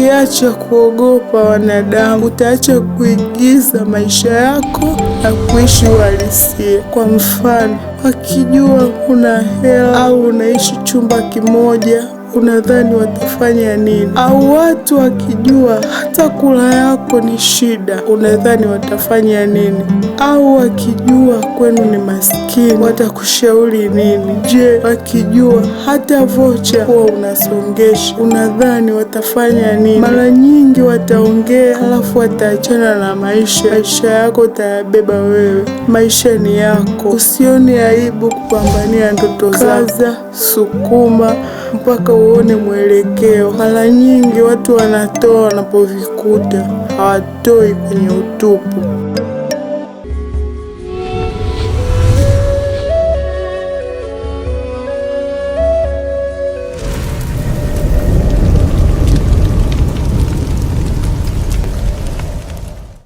Ukiacha kuogopa wanadamu, utaacha kuigiza maisha yako na kuishi uhalisia. Kwa mfano, wakijua una hela au unaishi chumba kimoja, unadhani watafanya nini? Au watu wakijua hata kula yako ni shida, unadhani watafanya nini? Au wakijua kwenu ni maskini, watakushauri nini? Je, wakijua hata vocha huwa unasongesha, unadhani watafanya nini? Mara nyingi wataongea, halafu wataachana na maisha yako utayabeba wewe. Maisha ni yako, usione aibu kupambania ndoto zako. Kaza, sukuma mpaka uone mwelekeo. Mara nyingi watu wanatoa wanapovikuta, hawatoi kwenye utupu.